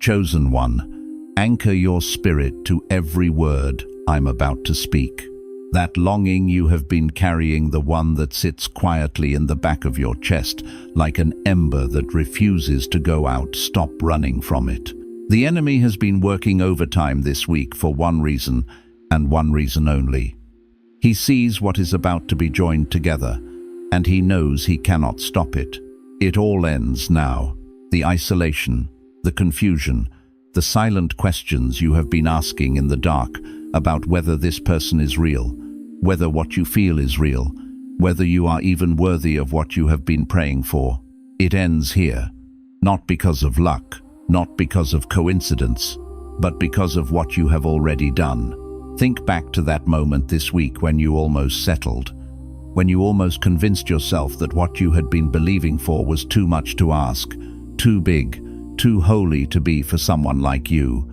Chosen one, anchor your spirit to every word I'm about to speak. That longing you have been carrying, the one that sits quietly in the back of your chest, like an ember that refuses to go out, stop running from it. The enemy has been working overtime this week for one reason, and one reason only. He sees what is about to be joined together, and he knows he cannot stop it. It all ends now. The isolation, the confusion, the silent questions you have been asking in the dark about whether this person is real, whether what you feel is real, whether you are even worthy of what you have been praying for. It ends here, not because of luck, not because of coincidence, but because of what you have already done. Think back to that moment this week when you almost settled, when you almost convinced yourself that what you had been believing for was too much to ask, too big, too holy to be for someone like you.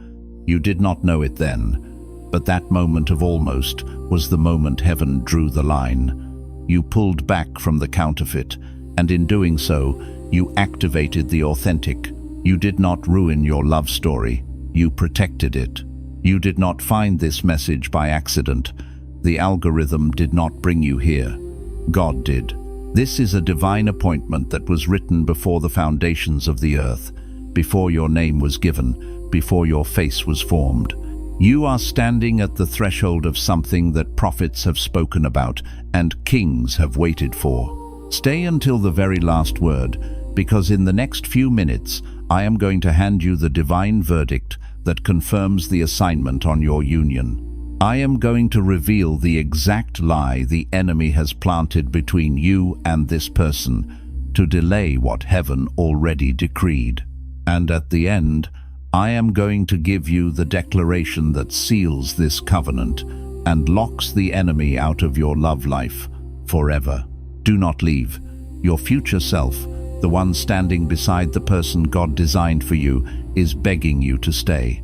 You did not know it then, but that moment of almost was the moment heaven drew the line. You pulled back from the counterfeit, and in doing so, you activated the authentic. You did not ruin your love story, you protected it. You did not find this message by accident. The algorithm did not bring you here. God did. This is a divine appointment that was written before the foundations of the earth, before your name was given, before your face was formed. You are standing at the threshold of something that prophets have spoken about and kings have waited for. Stay until the very last word, because in the next few minutes, I am going to hand you the divine verdict that confirms the assignment on your union. I am going to reveal the exact lie the enemy has planted between you and this person to delay what heaven already decreed. And at the end, I am going to give you the declaration that seals this covenant and locks the enemy out of your love life forever. Do not leave. Your future self, the one standing beside the person God designed for you, is begging you to stay.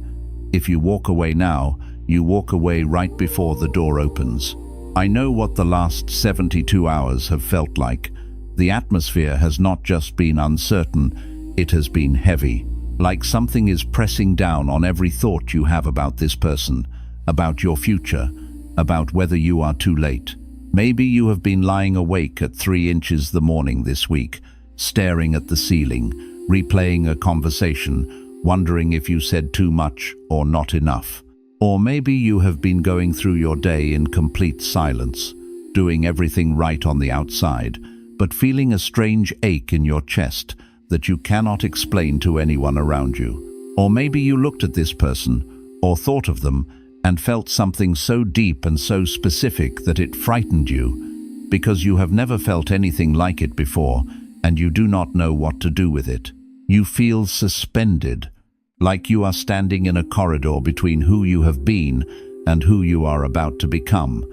If you walk away now, you walk away right before the door opens. I know what the last 72 hours have felt like. The atmosphere has not just been uncertain, it has been heavy. Like something is pressing down on every thought you have about this person, about your future, about whether you are too late. Maybe you have been lying awake at 3 inches the morning this week, staring at the ceiling, replaying a conversation, wondering if you said too much or not enough. Or maybe you have been going through your day in complete silence, doing everything right on the outside, but feeling a strange ache in your chest that you cannot explain to anyone around you. Or maybe you looked at this person, or thought of them, and felt something so deep and so specific that it frightened you, because you have never felt anything like it before, and you do not know what to do with it. You feel suspended, like you are standing in a corridor between who you have been and who you are about to become,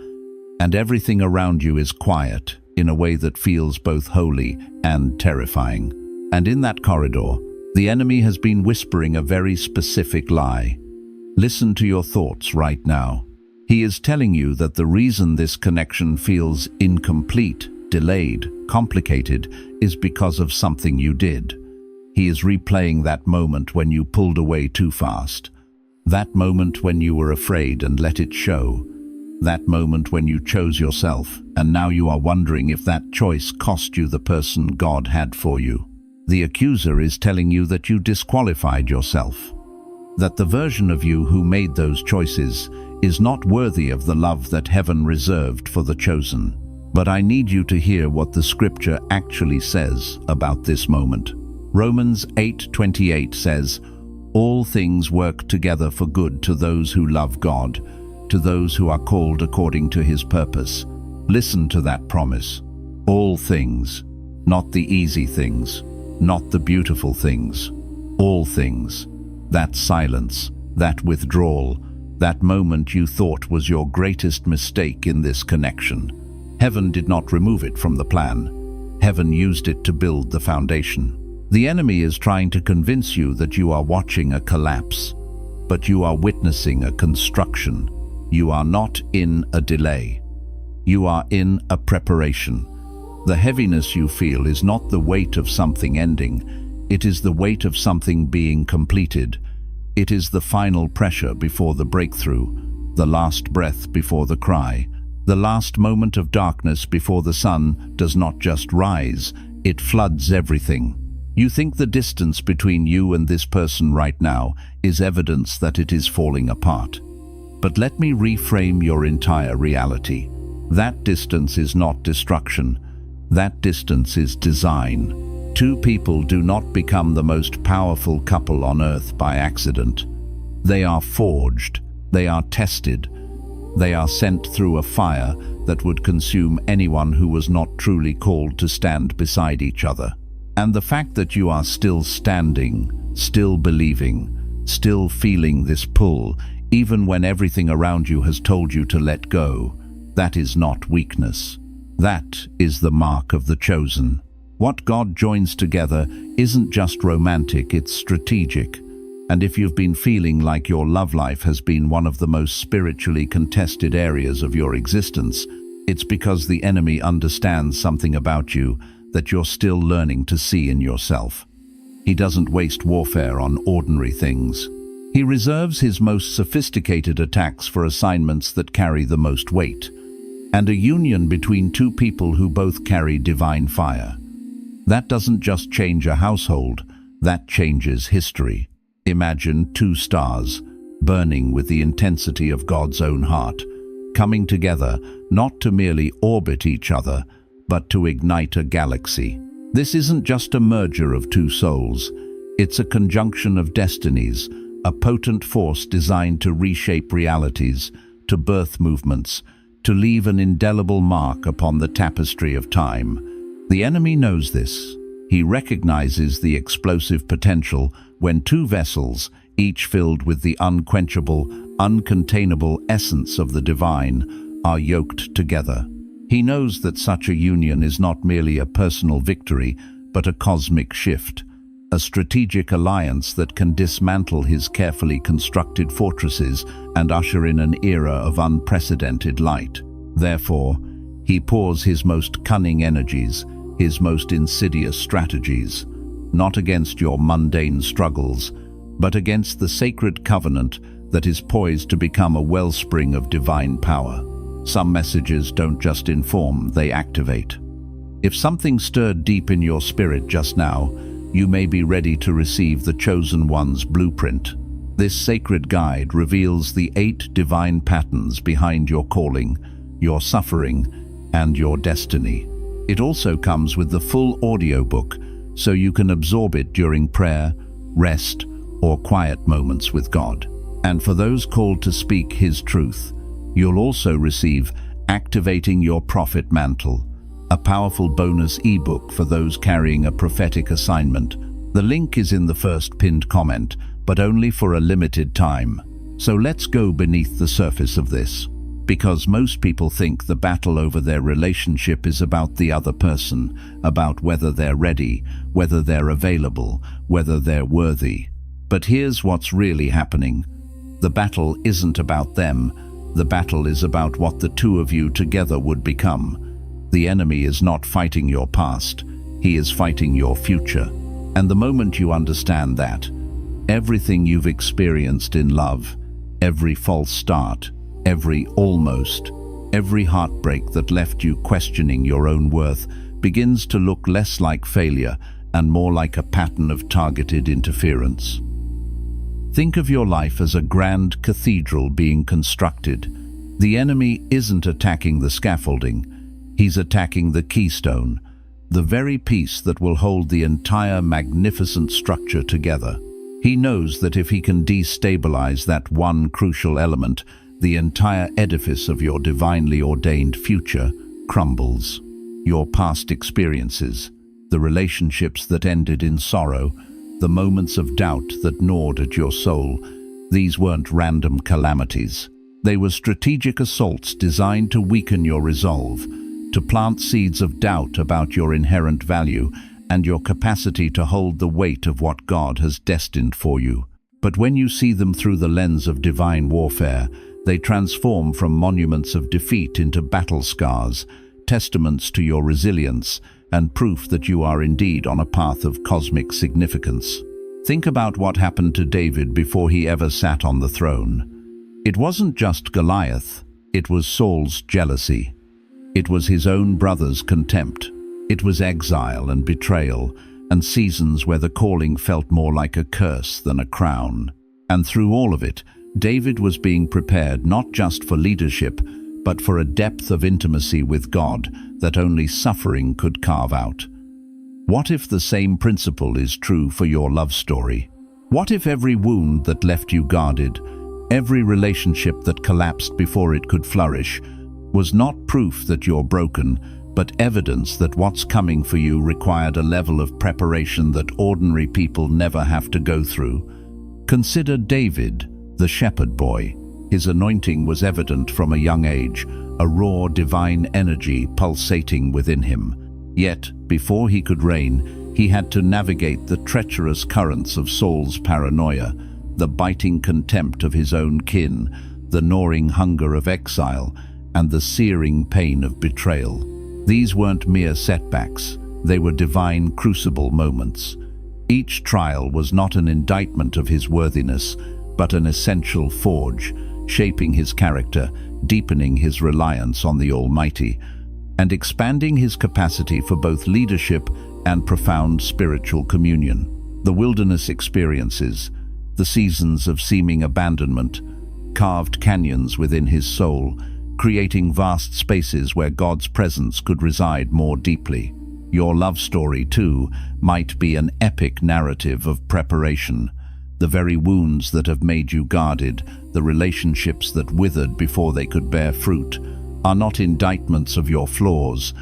and everything around you is quiet in a way that feels both holy and terrifying. And in that corridor, the enemy has been whispering a very specific lie. Listen to your thoughts right now. He is telling you that the reason this connection feels incomplete, delayed, complicated, is because of something you did. He is replaying that moment when you pulled away too fast. That moment when you were afraid and let it show. That moment when you chose yourself, and now you are wondering if that choice cost you the person God had for you. The accuser is telling you that you disqualified yourself, that the version of you who made those choices is not worthy of the love that heaven reserved for the chosen. But I need you to hear what the scripture actually says about this moment. Romans 8:28 says, "All things work together for good to those who love God, to those who are called according to his purpose." Listen to that promise. All things, not the easy things, not the beautiful things. All things. That silence, that withdrawal, that moment you thought was your greatest mistake in this connection. Heaven did not remove it from the plan. Heaven used it to build the foundation. The enemy is trying to convince you that you are watching a collapse, but you are witnessing a construction. You are not in a delay. You are in a preparation. The heaviness you feel is not the weight of something ending. It is the weight of something being completed. It is the final pressure before the breakthrough, the last breath before the cry, the last moment of darkness before the sun does not just rise, it floods everything. You think the distance between you and this person right now is evidence that it is falling apart. But let me reframe your entire reality. That distance is not destruction. That distance is design. Two people do not become the most powerful couple on earth by accident. They are forged. They are tested. They are sent through a fire that would consume anyone who was not truly called to stand beside each other. And the fact that you are still standing, still believing, still feeling this pull, even when everything around you has told you to let go, that is not weakness. That is the mark of the chosen. What God joins together isn't just romantic, it's strategic. And if you've been feeling like your love life has been one of the most spiritually contested areas of your existence, it's because the enemy understands something about you that you're still learning to see in yourself. He doesn't waste warfare on ordinary things. He reserves his most sophisticated attacks for assignments that carry the most weight, and a union between two people who both carry divine fire. That doesn't just change a household, that changes history. Imagine two stars, burning with the intensity of God's own heart, coming together not to merely orbit each other, but to ignite a galaxy. This isn't just a merger of two souls, it's a conjunction of destinies, a potent force designed to reshape realities, to birth movements, to leave an indelible mark upon the tapestry of time. The enemy knows this. He recognizes the explosive potential when two vessels, each filled with the unquenchable, uncontainable essence of the divine, are yoked together. He knows that such a union is not merely a personal victory, but a cosmic shift, a strategic alliance that can dismantle his carefully constructed fortresses and usher in an era of unprecedented light. Therefore, he pours his most cunning energies, his most insidious strategies, not against your mundane struggles, but against the sacred covenant that is poised to become a wellspring of divine power. Some messages don't just inform, they activate. If something stirred deep in your spirit just now, you may be ready to receive the Chosen One's blueprint. This sacred guide reveals the 8 divine patterns behind your calling, your suffering, and your destiny. It also comes with the full audiobook, so you can absorb it during prayer, rest, or quiet moments with God. And for those called to speak His truth, you'll also receive Activating Your Prophet Mantle, a powerful bonus ebook for those carrying a prophetic assignment. The link is in the first pinned comment, but only for a limited time. So let's go beneath the surface of this, because most people think the battle over their relationship is about the other person, about whether they're ready, whether they're available, whether they're worthy. But here's what's really happening. The battle isn't about them. The battle is about what the two of you together would become. The enemy is not fighting your past. He is fighting your future. And the moment you understand that, everything you've experienced in love, every false start, every almost, every heartbreak that left you questioning your own worth begins to look less like failure and more like a pattern of targeted interference. Think of your life as a grand cathedral being constructed. The enemy isn't attacking the scaffolding. He's attacking the keystone, the very piece that will hold the entire magnificent structure together. He knows that if he can destabilize that one crucial element, the entire edifice of your divinely ordained future crumbles. Your past experiences, the relationships that ended in sorrow, the moments of doubt that gnawed at your soul, these weren't random calamities. They were strategic assaults designed to weaken your resolve, to plant seeds of doubt about your inherent value and your capacity to hold the weight of what God has destined for you. But when you see them through the lens of divine warfare, they transform from monuments of defeat into battle scars, testaments to your resilience, and proof that you are indeed on a path of cosmic significance. Think about what happened to David before he ever sat on the throne. It wasn't just Goliath, it was Saul's jealousy. It was his own brother's contempt. It was exile and betrayal, and seasons where the calling felt more like a curse than a crown. And through all of it, David was being prepared not just for leadership, but for a depth of intimacy with God that only suffering could carve out. What if the same principle is true for your love story? What if every wound that left you guarded, every relationship that collapsed before it could flourish, was not proof that you're broken, but evidence that what's coming for you required a level of preparation that ordinary people never have to go through? Consider David, the shepherd boy. His anointing was evident from a young age, a raw divine energy pulsating within him. Yet, before he could reign, he had to navigate the treacherous currents of Saul's paranoia, the biting contempt of his own kin, the gnawing hunger of exile, and the searing pain of betrayal. These weren't mere setbacks, they were divine crucible moments. Each trial was not an indictment of his worthiness, but an essential forge, shaping his character, deepening his reliance on the Almighty, and expanding his capacity for both leadership and profound spiritual communion. The wilderness experiences, the seasons of seeming abandonment, carved canyons within his soul, creating vast spaces where God's presence could reside more deeply. Your love story, too, might be an epic narrative of preparation. The very wounds that have made you guarded, the relationships that withered before they could bear fruit, are not indictments of your flaws,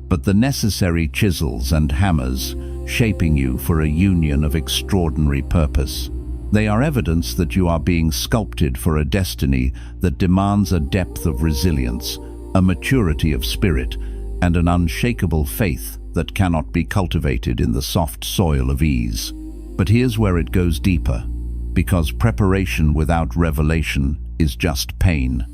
but the necessary chisels and hammers shaping you for a union of extraordinary purpose. They are evidence that you are being sculpted for a destiny that demands a depth of resilience, a maturity of spirit, and an unshakable faith that cannot be cultivated in the soft soil of ease. But here's where it goes deeper, because preparation without revelation is just pain.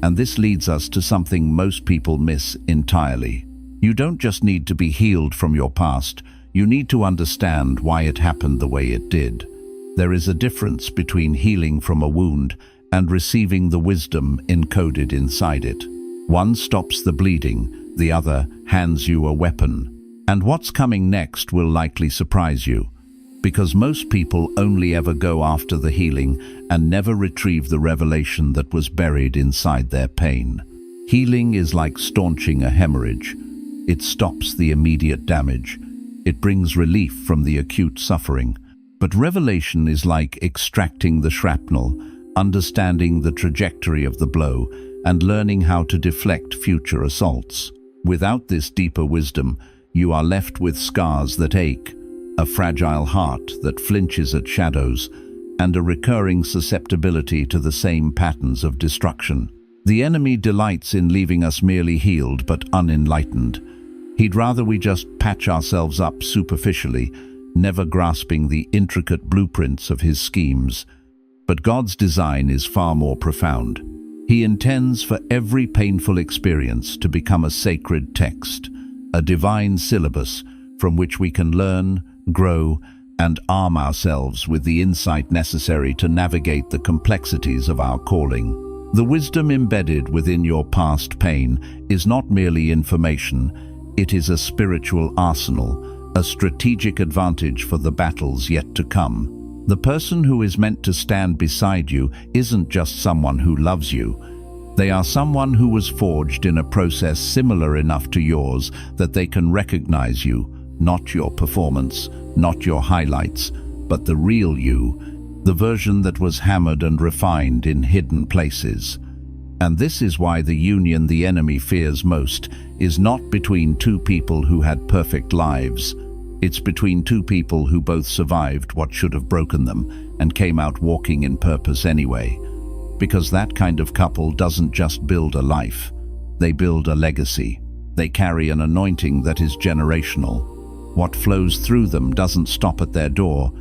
And this leads us to something most people miss entirely. You don't just need to be healed from your past, you need to understand why it happened the way it did. There is a difference between healing from a wound and receiving the wisdom encoded inside it. One stops the bleeding, the other hands you a weapon. And what's coming next will likely surprise you, because most people only ever go after the healing and never retrieve the revelation that was buried inside their pain. Healing is like staunching a hemorrhage. It stops the immediate damage. It brings relief from the acute suffering. But revelation is like extracting the shrapnel, understanding the trajectory of the blow, and learning how to deflect future assaults. Without this deeper wisdom, you are left with scars that ache, a fragile heart that flinches at shadows, and a recurring susceptibility to the same patterns of destruction. The enemy delights in leaving us merely healed but unenlightened. He'd rather we just patch ourselves up superficially, never grasping the intricate blueprints of his schemes. But God's design is far more profound. He intends for every painful experience to become a sacred text, a divine syllabus from which we can learn, grow, and arm ourselves with the insight necessary to navigate the complexities of our calling. The wisdom embedded within your past pain is not merely information, it is a spiritual arsenal, a strategic advantage for the battles yet to come. The person who is meant to stand beside you isn't just someone who loves you. They are someone who was forged in a process similar enough to yours that they can recognize you, not your performance, not your highlights, but the real you, the version that was hammered and refined in hidden places. And this is why the union the enemy fears most is not between two people who had perfect lives. It's between two people who both survived what should have broken them and came out walking in purpose anyway. Because that kind of couple doesn't just build a life, they build a legacy. They carry an anointing that is generational. What flows through them doesn't stop at their door.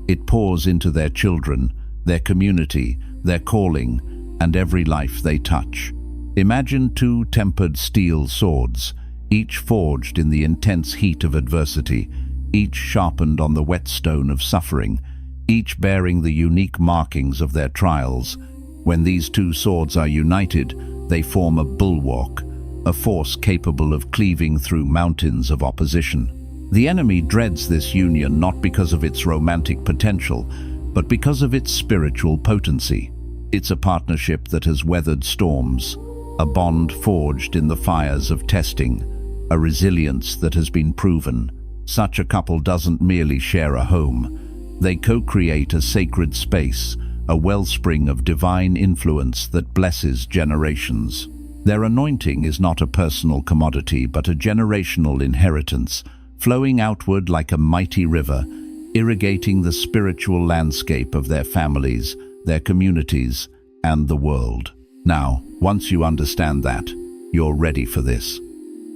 It pours into their children, their community, their calling, and every life they touch. Imagine two tempered steel swords, each forged in the intense heat of adversity, each sharpened on the whetstone of suffering, each bearing the unique markings of their trials. When these two swords are united, they form a bulwark, a force capable of cleaving through mountains of opposition. The enemy dreads this union not because of its romantic potential, but because of its spiritual potency. It's a partnership that has weathered storms, a bond forged in the fires of testing, a resilience that has been proven. Such a couple doesn't merely share a home. They co-create a sacred space, a wellspring of divine influence that blesses generations. Their anointing is not a personal commodity, but a generational inheritance, flowing outward like a mighty river, irrigating the spiritual landscape of their families, their communities, and the world. Now, once you understand that, you're ready for this.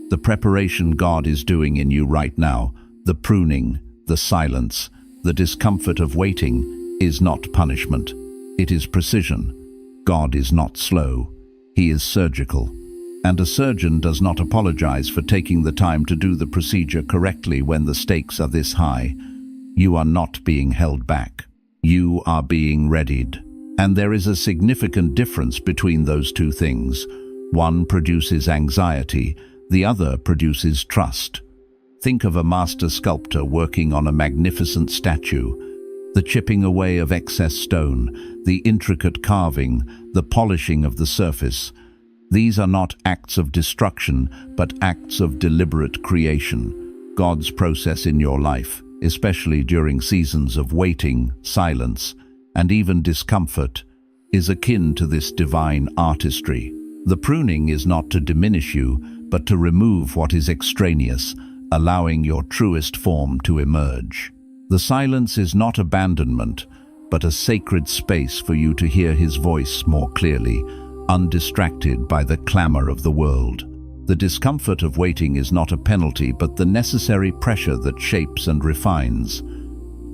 The preparation God is doing in you right now, the pruning, the silence, the discomfort of waiting, is not punishment. It is precision. God is not slow. He is surgical. And a surgeon does not apologize for taking the time to do the procedure correctly when the stakes are this high. You are not being held back. You are being readied. And there is a significant difference between those two things. One produces anxiety, the other produces trust. Think of a master sculptor working on a magnificent statue. The chipping away of excess stone, the intricate carving, the polishing of the surface. These are not acts of destruction, but acts of deliberate creation. God's process in your life, especially during seasons of waiting, silence, and even discomfort, is akin to this divine artistry. The pruning is not to diminish you, but to remove what is extraneous, allowing your truest form to emerge. The silence is not abandonment, but a sacred space for you to hear His voice more clearly, undistracted by the clamor of the world. The discomfort of waiting is not a penalty, but the necessary pressure that shapes and refines.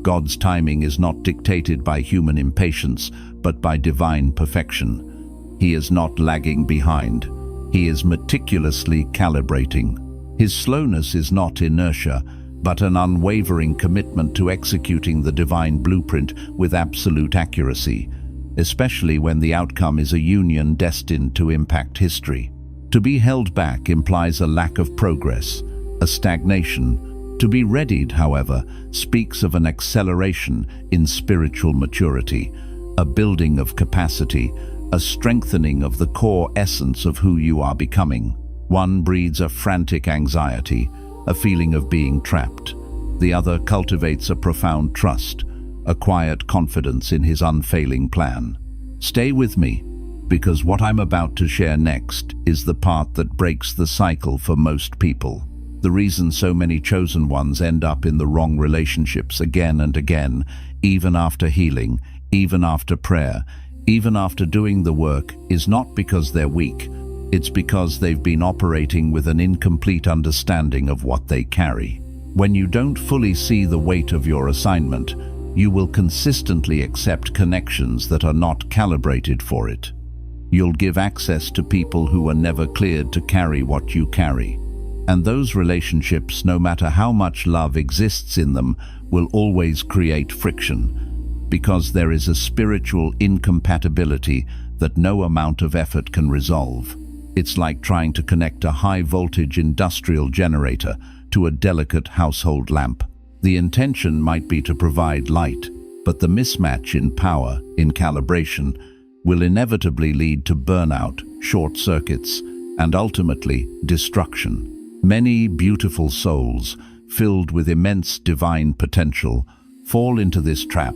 God's timing is not dictated by human impatience, but by divine perfection. He is not lagging behind. He is meticulously calibrating. His slowness is not inertia, but an unwavering commitment to executing the divine blueprint with absolute accuracy, especially when the outcome is a union destined to impact history. To be held back implies a lack of progress, a stagnation. To be readied, however, speaks of an acceleration in spiritual maturity, a building of capacity, a strengthening of the core essence of who you are becoming. One breeds a frantic anxiety, a feeling of being trapped. The other cultivates a profound trust, a quiet confidence in His unfailing plan. Stay with me, because what I'm about to share next is the part that breaks the cycle for most people. The reason so many chosen ones end up in the wrong relationships again and again, even after healing, even after prayer, even after doing the work, is not because they're weak. It's because they've been operating with an incomplete understanding of what they carry. When you don't fully see the weight of your assignment, you will consistently accept connections that are not calibrated for it. You'll give access to people who are never cleared to carry what you carry. And those relationships, no matter how much love exists in them, will always create friction, because there is a spiritual incompatibility that no amount of effort can resolve. It's like trying to connect a high-voltage industrial generator to a delicate household lamp. The intention might be to provide light, but the mismatch in power, in calibration, will inevitably lead to burnout, short circuits, and ultimately destruction. Many beautiful souls, filled with immense divine potential, fall into this trap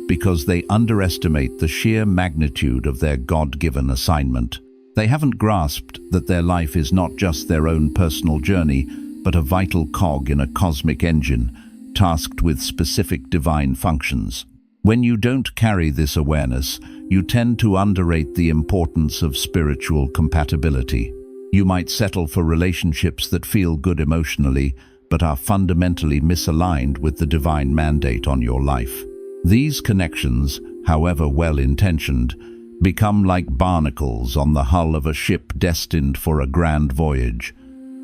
because they underestimate the sheer magnitude of their God-given assignment. They haven't grasped that their life is not just their own personal journey, but a vital cog in a cosmic engine, tasked with specific divine functions. When you don't carry this awareness, you tend to underrate the importance of spiritual compatibility. You might settle for relationships that feel good emotionally, but are fundamentally misaligned with the divine mandate on your life. These connections, however well-intentioned, become like barnacles on the hull of a ship destined for a grand voyage.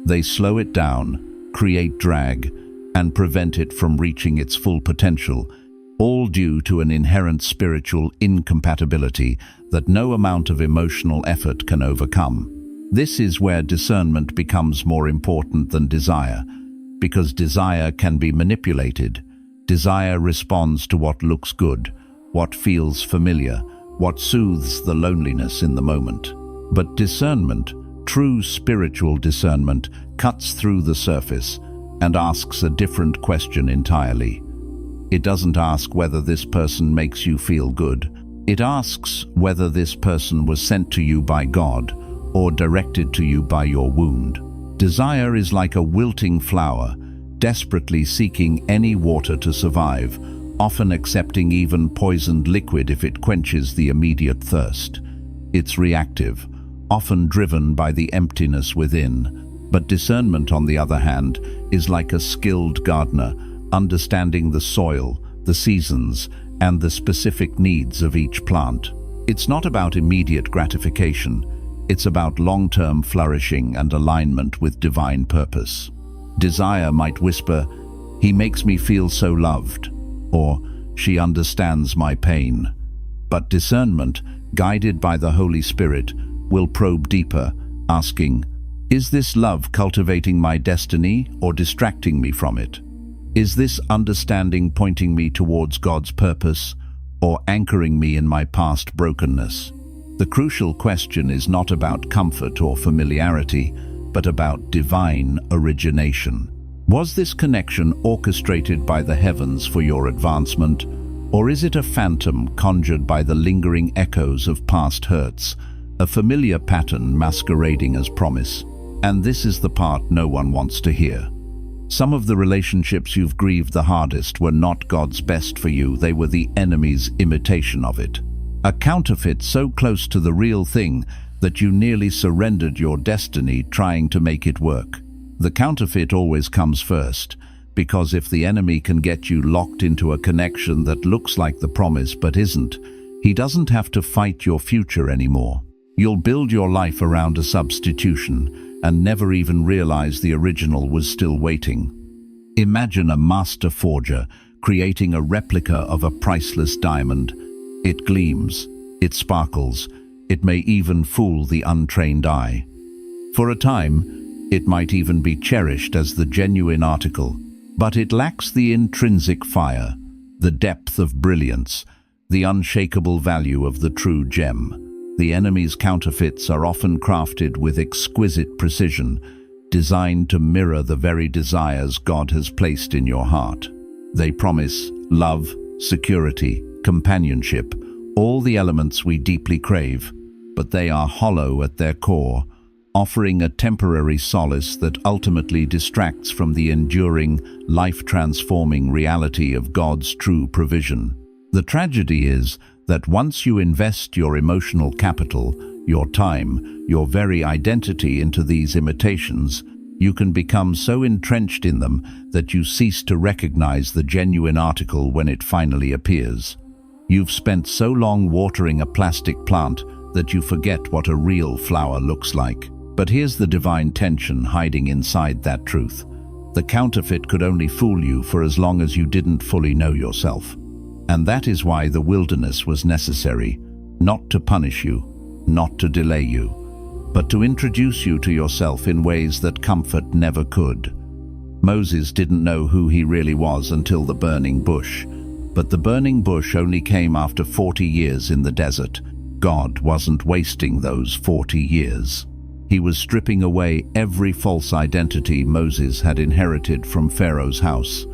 They slow it down, create drag, and prevent it from reaching its full potential, all due to an inherent spiritual incompatibility that no amount of emotional effort can overcome. This is where discernment becomes more important than desire, because desire can be manipulated. Desire responds to what looks good, what feels familiar, what soothes the loneliness in the moment. But discernment, true spiritual discernment, cuts through the surface and asks a different question entirely. It doesn't ask whether this person makes you feel good. It asks whether this person was sent to you by God or directed to you by your wound. Desire is like a wilting flower, desperately seeking any water to survive, often accepting even poisoned liquid if it quenches the immediate thirst. It's reactive, often driven by the emptiness within. But discernment, on the other hand, is like a skilled gardener, understanding the soil, the seasons, and the specific needs of each plant. It's not about immediate gratification. It's about long-term flourishing and alignment with divine purpose. Desire might whisper, "He makes me feel so loved," or "She understands my pain." But discernment, guided by the Holy Spirit, will probe deeper, asking, "Is this love cultivating my destiny or distracting me from it? Is this understanding pointing me towards God's purpose or anchoring me in my past brokenness?" The crucial question is not about comfort or familiarity, but about divine origination. Was this connection orchestrated by the heavens for your advancement, or is it a phantom conjured by the lingering echoes of past hurts, a familiar pattern masquerading as promise? And this is the part no one wants to hear. Some of the relationships you've grieved the hardest were not God's best for you, they were the enemy's imitation of it. A counterfeit so close to the real thing that you nearly surrendered your destiny trying to make it work. The counterfeit always comes first, because if the enemy can get you locked into a connection that looks like the promise but isn't, he doesn't have to fight your future anymore. You'll build your life around a substitution and never even realize the original was still waiting. Imagine a master forger creating a replica of a priceless diamond. It gleams, it sparkles, it may even fool the untrained eye. For a time, it might even be cherished as the genuine article, but it lacks the intrinsic fire, the depth of brilliance, the unshakable value of the true gem. The enemy's counterfeits are often crafted with exquisite precision, designed to mirror the very desires God has placed in your heart. They promise love, security, companionship, all the elements we deeply crave, but they are hollow at their core, offering a temporary solace that ultimately distracts from the enduring, life-transforming reality of God's true provision. The tragedy is that once you invest your emotional capital, your time, your very identity into these imitations, you can become so entrenched in them that you cease to recognize the genuine article when it finally appears. You've spent so long watering a plastic plant that you forget what a real flower looks like. But here's the divine tension hiding inside that truth. The counterfeit could only fool you for as long as you didn't fully know yourself. And that is why the wilderness was necessary, not to punish you, not to delay you, but to introduce you to yourself in ways that comfort never could. Moses didn't know who he really was until the burning bush. But the burning bush only came after 40 years in the desert. God wasn't wasting those 40 years. He was stripping away every false identity Moses had inherited from Pharaoh's house,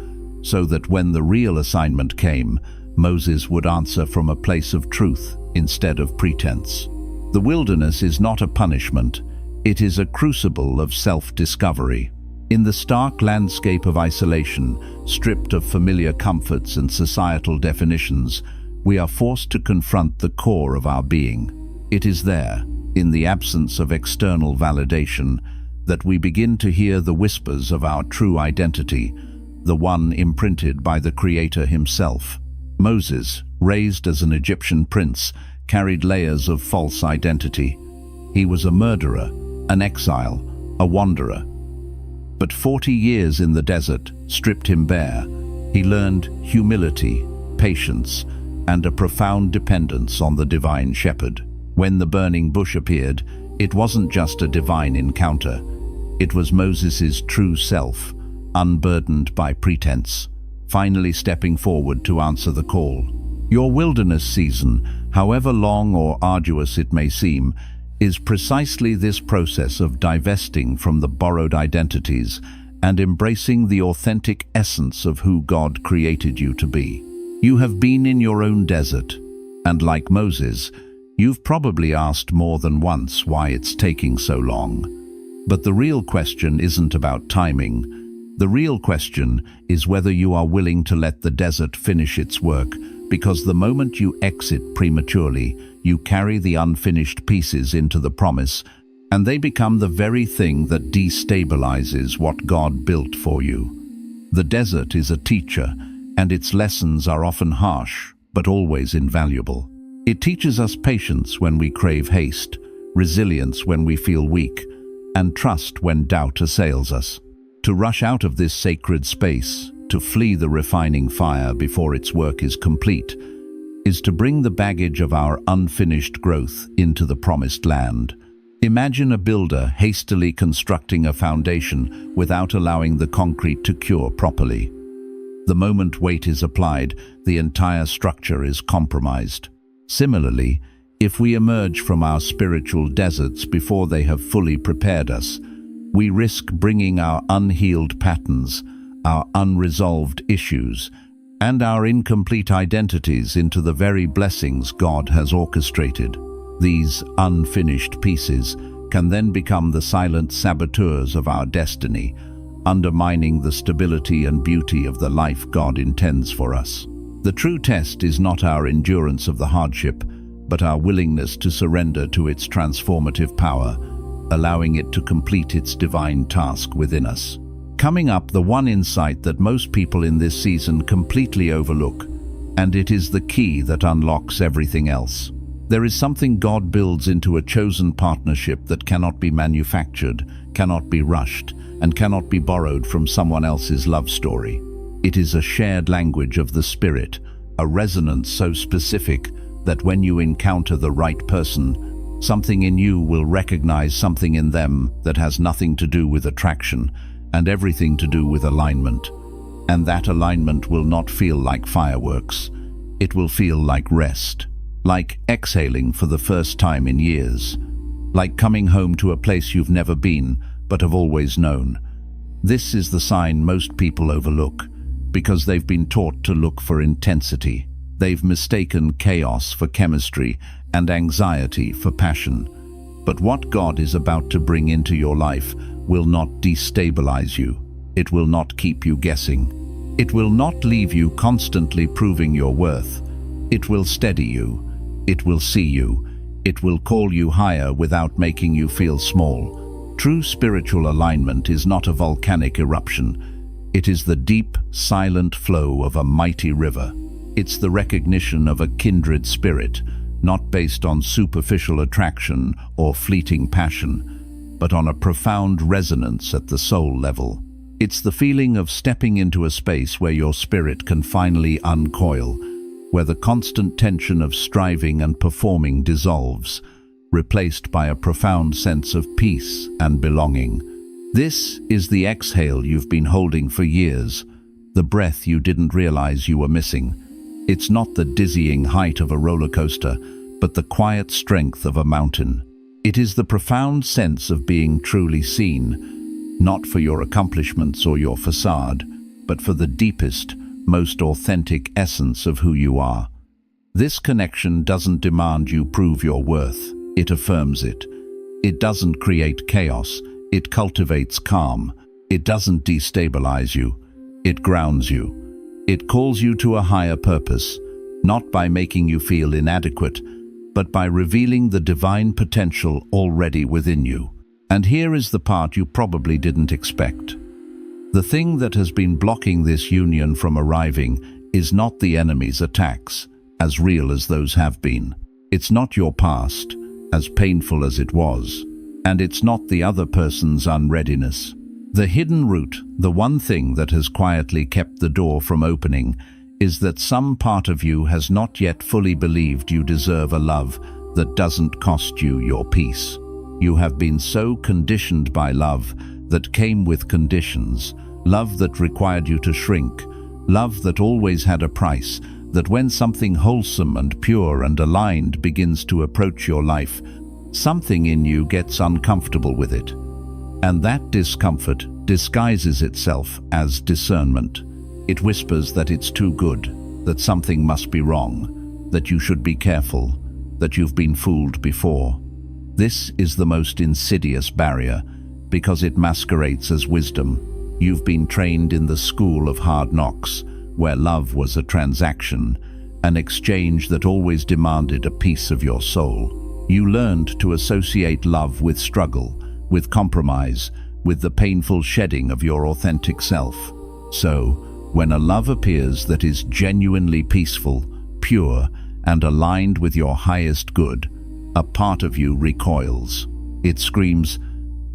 so that when the real assignment came, Moses would answer from a place of truth instead of pretense. The wilderness is not a punishment, it is a crucible of self-discovery. In the stark landscape of isolation, stripped of familiar comforts and societal definitions, we are forced to confront the core of our being. It is there, in the absence of external validation, that we begin to hear the whispers of our true identity, the one imprinted by the Creator himself. Moses, raised as an Egyptian prince, carried layers of false identity. He was a murderer, an exile, a wanderer. But 40 years in the desert stripped him bare. He learned humility, patience, and a profound dependence on the divine shepherd. When the burning bush appeared, it wasn't just a divine encounter. It was Moses' true self, unburdened by pretense, finally stepping forward to answer the call. Your wilderness season, however long or arduous it may seem, is precisely this process of divesting from the borrowed identities and embracing the authentic essence of who God created you to be. You have been in your own desert, and like Moses, you've probably asked more than once why it's taking so long. But the real question isn't about timing. The real question is whether you are willing to let the desert finish its work, because the moment you exit prematurely, you carry the unfinished pieces into the promise, and they become the very thing that destabilizes what God built for you. The desert is a teacher, and its lessons are often harsh, but always invaluable. It teaches us patience when we crave haste, resilience when we feel weak, and trust when doubt assails us. To rush out of this sacred space, to flee the refining fire before its work is complete, is to bring the baggage of our unfinished growth into the promised land. Imagine a builder hastily constructing a foundation without allowing the concrete to cure properly. The moment weight is applied, the entire structure is compromised. Similarly, if we emerge from our spiritual deserts before they have fully prepared us, we risk bringing our unhealed patterns, our unresolved issues, and our incomplete identities into the very blessings God has orchestrated. These unfinished pieces can then become the silent saboteurs of our destiny, undermining the stability and beauty of the life God intends for us. The true test is not our endurance of the hardship, but our willingness to surrender to its transformative power, allowing it to complete its divine task within us. Coming up, the one insight that most people in this season completely overlook, and it is the key that unlocks everything else. There is something God builds into a chosen partnership that cannot be manufactured, cannot be rushed, and cannot be borrowed from someone else's love story. It is a shared language of the Spirit, a resonance so specific that when you encounter the right person, something in you will recognize something in them that has nothing to do with attraction and everything to do with alignment. And that alignment will not feel like fireworks. It will feel like rest, like exhaling for the first time in years, like coming home to a place you've never been but have always known. This is the sign most people overlook, because they've been taught to look for intensity. They've mistaken chaos for chemistry and anxiety for passion. But what God is about to bring into your life will not destabilize you. It will not keep you guessing. It will not leave you constantly proving your worth. It will steady you. It will see you. It will call you higher without making you feel small. True spiritual alignment is not a volcanic eruption. It is the deep, silent flow of a mighty river. It's the recognition of a kindred spirit, not based on superficial attraction or fleeting passion, but on a profound resonance at the soul level. It's the feeling of stepping into a space where your spirit can finally uncoil, where the constant tension of striving and performing dissolves, replaced by a profound sense of peace and belonging. This is the exhale you've been holding for years, the breath you didn't realize you were missing. It's not the dizzying height of a roller coaster, but the quiet strength of a mountain. It is the profound sense of being truly seen, not for your accomplishments or your facade, but for the deepest, most authentic essence of who you are. This connection doesn't demand you prove your worth, it affirms it. It doesn't create chaos, it cultivates calm. It doesn't destabilize you, it grounds you. It calls you to a higher purpose, not by making you feel inadequate, but by revealing the divine potential already within you. And here is the part you probably didn't expect. The thing that has been blocking this union from arriving is not the enemy's attacks, as real as those have been. It's not your past, as painful as it was, and it's not the other person's unreadiness. The hidden root, the one thing that has quietly kept the door from opening, is that some part of you has not yet fully believed you deserve a love that doesn't cost you your peace. You have been so conditioned by love that came with conditions, love that required you to shrink, love that always had a price, that when something wholesome and pure and aligned begins to approach your life, something in you gets uncomfortable with it. And that discomfort disguises itself as discernment. It whispers that it's too good, that something must be wrong, that you should be careful, that you've been fooled before. This is the most insidious barrier because it masquerades as wisdom. You've been trained in the school of hard knocks, where love was a transaction, an exchange that always demanded a piece of your soul. You learned to associate love with struggle, with compromise, with the painful shedding of your authentic self. So, when a love appears that is genuinely peaceful, pure, and aligned with your highest good, a part of you recoils. It screams,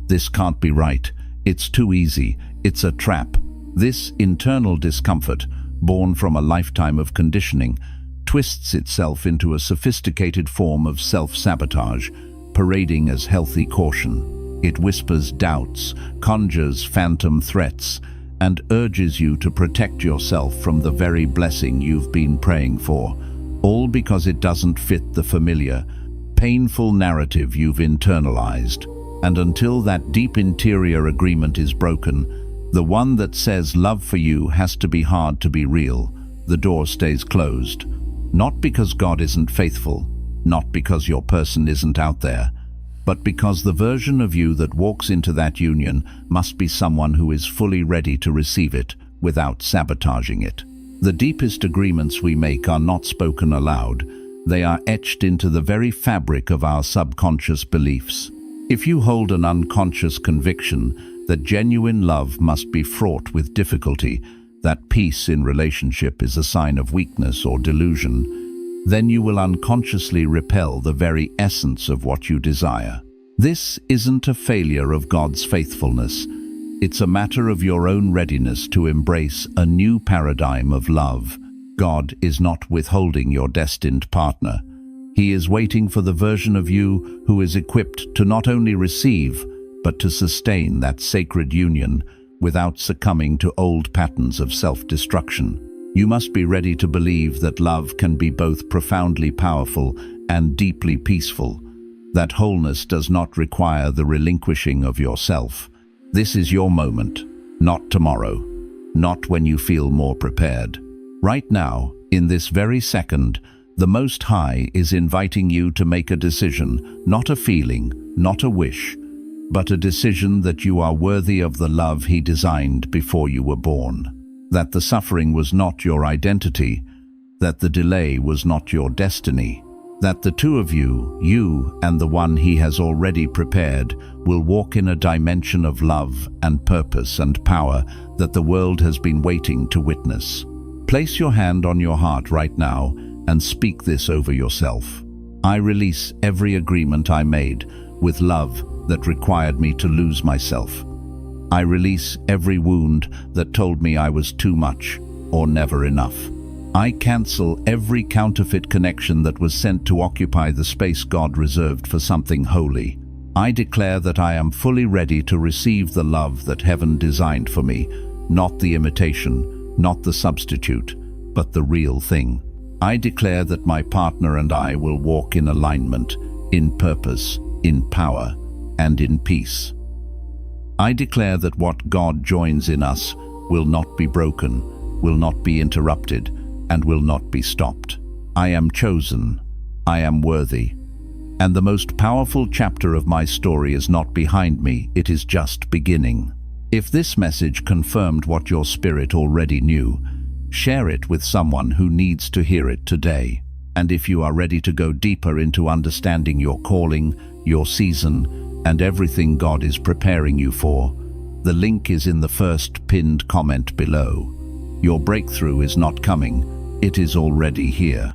"This can't be right. It's too easy. It's a trap." This internal discomfort, born from a lifetime of conditioning, twists itself into a sophisticated form of self-sabotage, parading as healthy caution. It whispers doubts, conjures phantom threats, and urges you to protect yourself from the very blessing you've been praying for, all because it doesn't fit the familiar, painful narrative you've internalized. And until that deep interior agreement is broken, the one that says love for you has to be hard to be real, the door stays closed. Not because God isn't faithful, not because your person isn't out there, but because the version of you that walks into that union must be someone who is fully ready to receive it without sabotaging it. The deepest agreements we make are not spoken aloud. They are etched into the very fabric of our subconscious beliefs. If you hold an unconscious conviction that genuine love must be fraught with difficulty, that peace in relationship is a sign of weakness or delusion, then you will unconsciously repel the very essence of what you desire. This isn't a failure of God's faithfulness. It's a matter of your own readiness to embrace a new paradigm of love. God is not withholding your destined partner. He is waiting for the version of you who is equipped to not only receive, but to sustain that sacred union without succumbing to old patterns of self-destruction. You must be ready to believe that love can be both profoundly powerful and deeply peaceful, that wholeness does not require the relinquishing of yourself. This is your moment, not tomorrow, not when you feel more prepared. Right now, in this very second, the Most High is inviting you to make a decision, not a feeling, not a wish, but a decision that you are worthy of the love He designed before you were born. That the suffering was not your identity, that the delay was not your destiny, that the two of you, you and the one He has already prepared, will walk in a dimension of love and purpose and power that the world has been waiting to witness. Place your hand on your heart right now and speak this over yourself. I release every agreement I made with love that required me to lose myself. I release every wound that told me I was too much or never enough. I cancel every counterfeit connection that was sent to occupy the space God reserved for something holy. I declare that I am fully ready to receive the love that heaven designed for me, not the imitation, not the substitute, but the real thing. I declare that my partner and I will walk in alignment, in purpose, in power, and in peace. I declare that what God joins in us will not be broken, will not be interrupted, and will not be stopped. I am chosen. I am worthy. And the most powerful chapter of my story is not behind me, it is just beginning. If this message confirmed what your spirit already knew, share it with someone who needs to hear it today. And if you are ready to go deeper into understanding your calling, your season, and everything God is preparing you for, the link is in the first pinned comment below. Your breakthrough is not coming, it is already here.